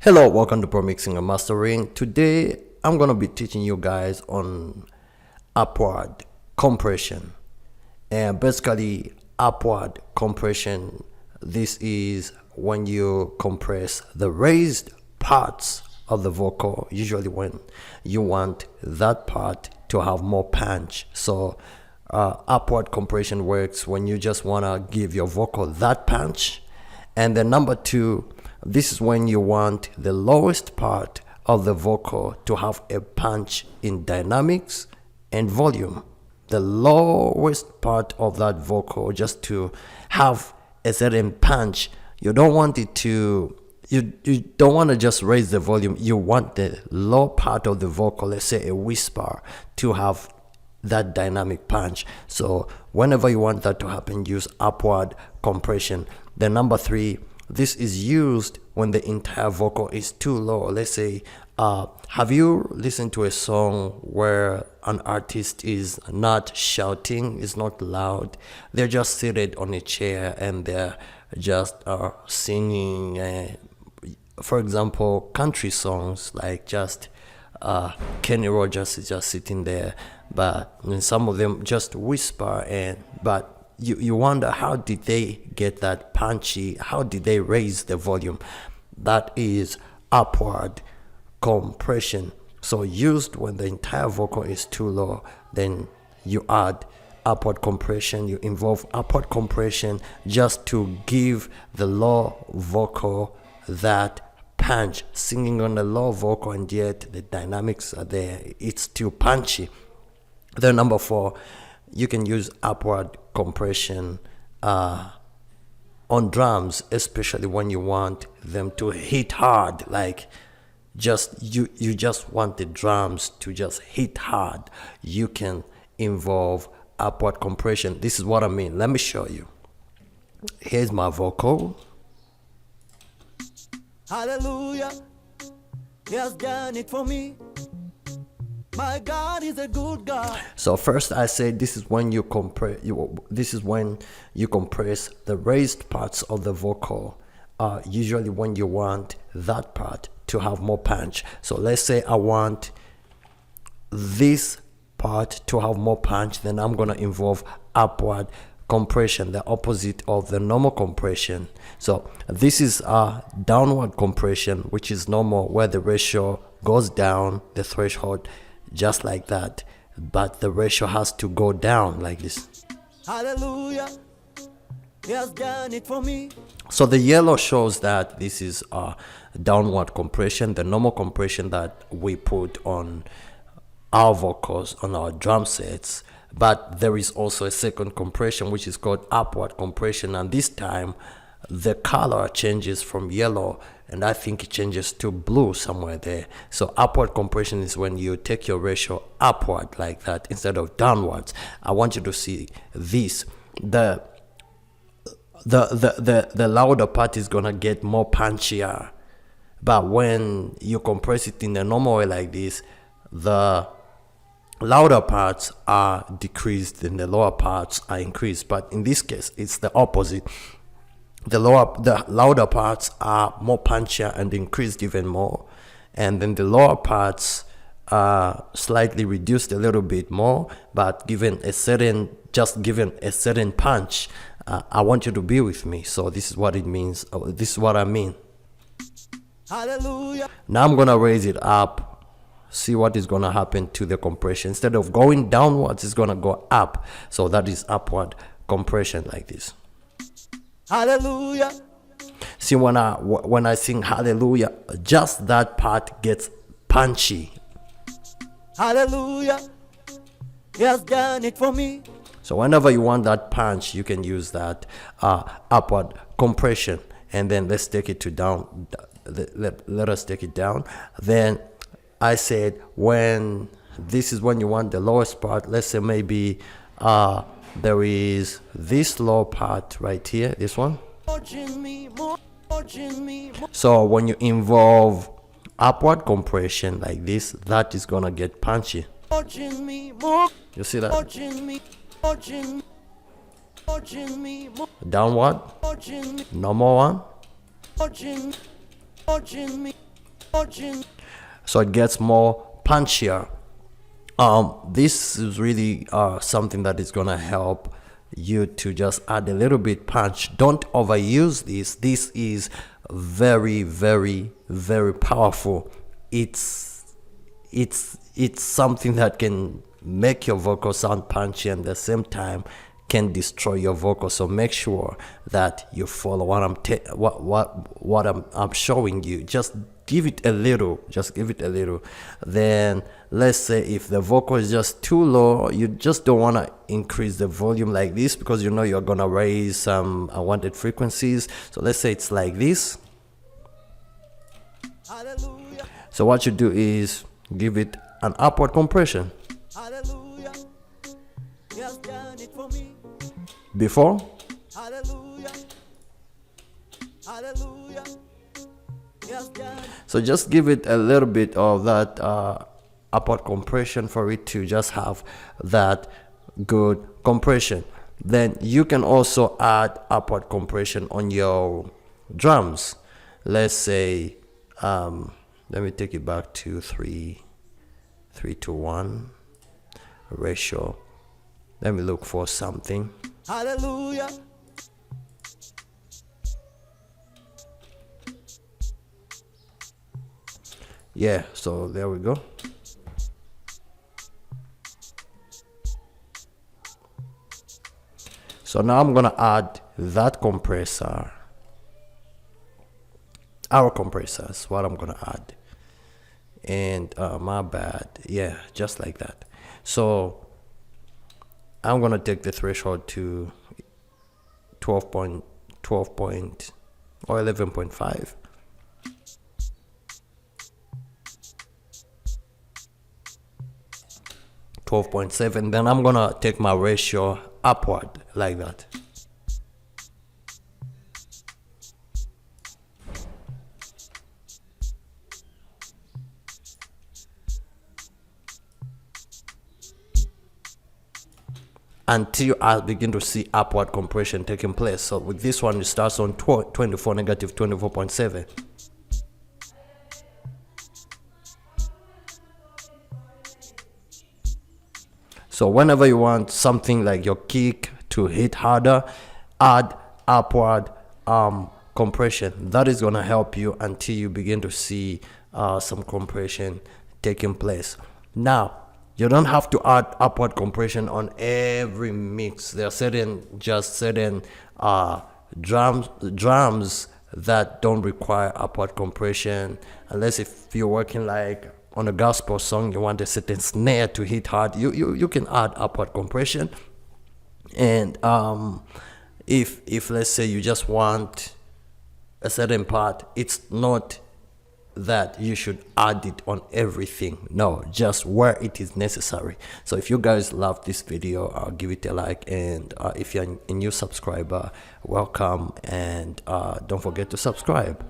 Hello, welcome to Pro Mixing and Mastering. Today, I'm going to be teaching you guys on upward compression. And basically, upward compression, this is when you compress the raised parts of the vocal, usually when you want that part to have more punch. So, upward compression works when you just want to give your vocal that punch. And then number two, this is when you want the lowest part of the vocal to have a punch in dynamics and volume. The lowest part of that vocal just to have a certain punch. You don't want it to, you don't want to just raise the volume. You want the low part of the vocal, let's say a whisper, to have that dynamic punch. So whenever you want that to happen, use upward compression. Then number three, this is used when the entire vocal is too low. Let's say, have you listened to a song where an artist is not shouting, is not loud? They're just seated on a chair and they're just singing, for example, country songs, like just Kenny Rogers is just sitting there, but some of them just whisper, but you wonder, how did they get that punchy? How did they raise the volume? That is upward compression. So used when the entire vocal is too low, then you add upward compression. You involve upward compression just to give the low vocal that punch. Singing on the low vocal and yet the dynamics are there. It's too punchy. Then number four, you can use upward compression on drums, especially when you want them to hit hard. Like you just want the drums to just hit hard. You can involve upward compression. This is what I mean. Let me show you. Here's my vocal. Hallelujah, He has done it for me. My God is a good God. So first I said this is when you compress. This is when you compress the raised parts of the vocal. Usually when you want that part to have more punch. So let's say I want this part to have more punch, then I'm gonna involve upward compression, the opposite of the normal compression. So this is a downward compression, which is normal, where the ratio goes down, the threshold, just like that, but the ratio has to go down like this. Hallelujah, He has done it for me. So the yellow shows that this is a downward compression, the normal compression that we put on our vocals, on our drum sets. But there is also a second compression, which is called upward compression, and this time the color changes from yellow, and I think it changes to blue somewhere there. So upward compression is when you take your ratio upward like that instead of downwards. I want you to see this. The louder part is gonna get more punchier, but when you compress it in a normal way like this, the louder parts are decreased and the lower parts are increased. But in this case, it's the opposite. The louder parts are more punchier and increased even more, and then the lower parts are slightly reduced a little bit more, but given a certain punch. I want you to be with me. So this is what it means. This is what I mean. Hallelujah. Now I'm gonna raise it up. See what is gonna happen to the compression. Instead of going downwards, it's gonna go up. So that is upward compression like this. Hallelujah. See, when I sing hallelujah, just that part gets punchy. Hallelujah, He has done it for me. So whenever you want that punch, you can use that upward compression. And then let's take it to down. Let us take it down. Then I said this is when you want the lowest part. Let's say maybe there is this low part right here, this one. So when you involve upward compression like this, that is gonna get punchy. You see that? Downward, normal one, Fortune. so it gets more punchier. This is really something that is gonna help you to just add a little bit punch. Don't overuse this. This is very, very, very powerful. It's something that can make your vocal sound punchy and at the same time can destroy your vocal. So make sure that you follow what I'm showing you. Just give it a little. Then let's say if the vocal is just too low, you just don't want to increase the volume like this, because you know you're gonna raise some unwanted frequencies. So let's say it's like this. Hallelujah. So what you do is give it an upward compression. Hallelujah. He has done it for me. Before, Hallelujah. Hallelujah. He has done it. so just give it a little bit of that upward compression for it to just have that good compression. Then you can also add upward compression on your drums. Let's say let me take it back to 3:1 ratio. Let me look for something. Hallelujah. Yeah, so there we go. So now I'm gonna add that compressor. Our compressor is what I'm gonna add. And my bad, yeah, just like that. So I'm gonna take the threshold to 12 point or 11.5. .7. Then I'm gonna take my ratio upward like that. Until I begin to see upward compression taking place. So with this one, it starts on 24, negative 24.7. So whenever you want something like your kick to hit harder, add upward compression. That is going to help you until you begin to see some compression taking place. Now, you don't have to add upward compression on every mix. There are certain drums that don't require upward compression, unless if you're working like on a gospel song, you want a certain snare to hit hard, you can add upward compression. And if let's say you just want a certain part, it's not that you should add it on everything. No, just where it is necessary. So if you guys love this video, give it a like, and if you're a new subscriber, welcome, and don't forget to subscribe.